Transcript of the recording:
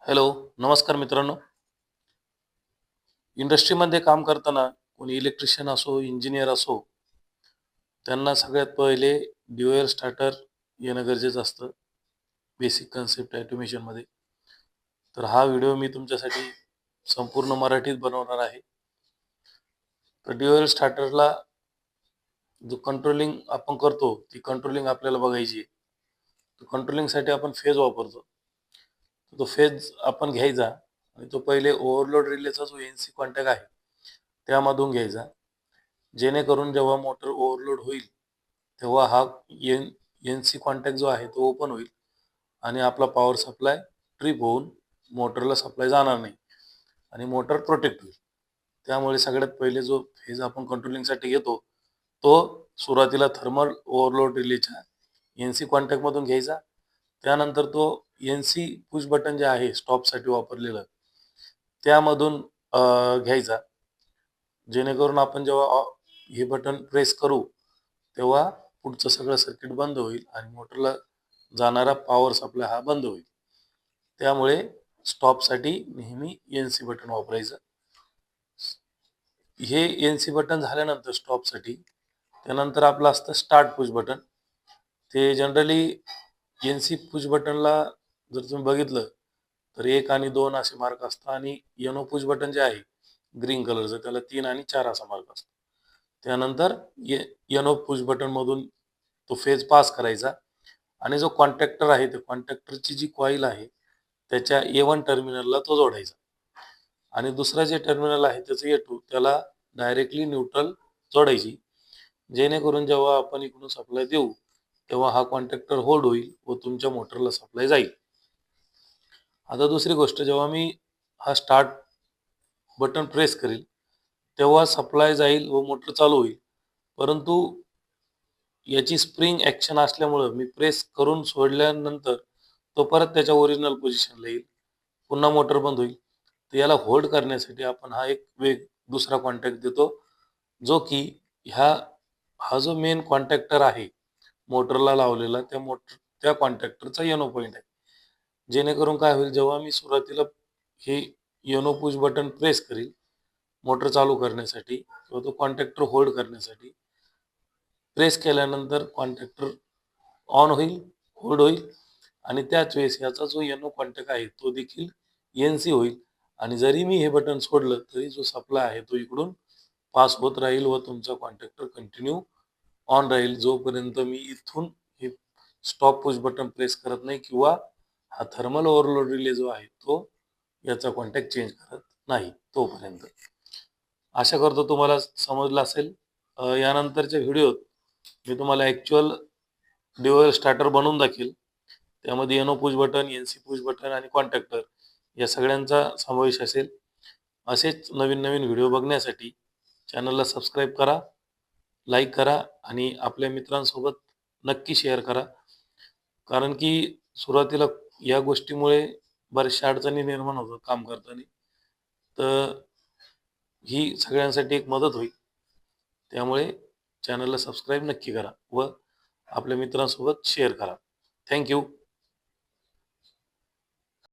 Hello, नमस्कार मित्रांनो. इंडस्ट्रीमध्ये काम करताना कोणी इलेक्ट्रिशियन असो, इंजिनियर असो, त्यांना सगळ्यात पहिले ड्युअल स्टार्टर येणं गरजेचं असतं. बेसिक कन्सेप्ट ऑटोमेशनमध्ये. तर हा व्हिडिओ मी तुमच्यासाठी संपूर्ण मराठीत बनवणार आहे. तर ड्युअल स्टार्टरला जो कंट्रोलिंग आपण करतो, ती कंट्रोलिंग आपल्याला बघायची आहे. तर कंट्रोलिंगसाठी आपण फेज वापरतो. तर तो फेज आपण घ्यायचा आणि तो पहिले ओव्हरलोड रिलेचा जो NC कॉन्टॅक्ट आहे, त्यामधून घ्यायचा. जेणेकरून जेव्हा मोटर ओव्हरलोड होईल, तेव्हा हा NC कॉन्टॅक्ट जो आहे तो ओपन होईल आणि आपला पॉवर सप्लाय ट्रिप होऊन मोटरला सप्लाय जाणार नाही आणि मोटर प्रोटेक्ट होईल. त्यामुळे सगळ्यात पहिले जो फेज आपण कंट्रोलिंगसाठी घेतो, तो सुरुवातीला थर्मल ओव्हरलोड रिलेच्या NC कॉन्टॅक्टमधून घ्यायचा. त्यानंतर तो NC पुश बटन जे आहे स्टॉपसाठी वापरलेलं, त्यामधून घ्यायचा. जेणेकरून आपण जेव्हा हे बटन प्रेस करू, तेव्हा पुढचं सगळं सर्किट बंद होईल आणि मोटरला जाणारा पॉवर सप्लाय हा बंद होईल. त्यामुळे स्टॉपसाठी नेहमी NC बटन वापरायचं. हे NC बटन झाल्यानंतर स्टॉपसाठी, त्यानंतर आपलं असतं स्टार्ट पुश बटन. ते जनरली NC पुश बटनला जर तुम्ही बघितलं, तर 1 आणि 2 असे मार्क असतात आणि NO पुश बटन जे आहे ग्रीन कलरचं, त्याला 3 आणि 4 असा मार्क असतो. त्यानंतर NO पुश बटनमधून तो फेज पास करायचा आणि जो कॉन्टॅक्टर आहे, त्या कॉन्टॅक्टरची जी कॉईल आहे, त्याच्या A1 टर्मिनलला तो जोडायचा आणि दुसरं जे टर्मिनल आहे त्याचं A2, त्याला डायरेक्टली न्यूट्रल जोडायची. जेणेकरून जेव्हा आपण इकडून सप्लाय देऊ, तेव्हा हा कॉन्टॅक्टर होल्ड होईल व तुमच्या मोटरला सप्लाय जाईल. आता दुसरी गोष्ट, जेव्हा मी हा स्टार्ट बटन प्रेस करेल, तेव्हा सप्लाय जाईल व मोटर चालू होईल. परंतु याची स्प्रिंग ॲक्शन असल्यामुळं मी प्रेस करून सोडल्यानंतर तो परत त्याच्या ओरिजिनल पोझिशनला येईल. पुन्हा मोटर बंद होईल. तर याला होल्ड करण्यासाठी आपण हा एक दुसरा कॉन्टॅक्ट देतो, जो की ह्या हा जो मेन कॉन्टॅक्टर आहे मोटरला लावलेला, त्या कॉन्टॅक्टरचा NO पॉइंट आहे. जेणेकरून काय होईल, जेव्हा मी सुरुवातीला हे NO पुश बटन प्रेस करील मोटर चालू करण्यासाठी किंवा तो कॉन्टॅक्टर होल्ड करण्यासाठी, प्रेस केल्यानंतर कॉन्टॅक्टर ऑन होईल, होल्ड होईल आणि त्याच वेळेस याचा जो NO कॉन्टॅक्ट आहे तो देखील NC होईल आणि जरी मी हे बटन सोडलं, तरी जो सप्लाय आहे तो इकडून पास होत राहील व तुमचा कॉन्टॅक्टर कंटिन्यू ऑन राहील, जोपर्यंत मी इथून हे स्टॉप पुश बटन प्रेस करत नाही किंवा हा थर्मल ओव्हरलोड रिले जो आहे तो याचा कॉन्टॅक्ट चेंज करत नाही तोपर्यंत. आशा करतो तुम्हाला समजलं असेल. यानंतरच्या व्हिडिओत मी तुम्हाला ॲक्च्युअल ड्युअल स्टार्टर बनवून दाखवेल. त्यामध्ये NO push button, NC push button आणि कॉन्टॅक्टर या सगळ्यांचा समावेश असेल. असेच नवीन-नवीन व्हिडिओ बघण्यासाठी चॅनलला सबस्क्राईब करा, लाईक करा आणि आपल्या मित्रांसोबत नक्की शेअर करा. कारण की सुरुवातीला या गोष्टीमुळे बऱ्याचशा अडचणी निर्माण होतात काम करताना. तर ही सगळ्यांसाठी एक मदत होईल. त्यामुळे चॅनलला सबस्क्राईब नक्की करा व आपल्या मित्रांसोबत शेअर करा. Thank you.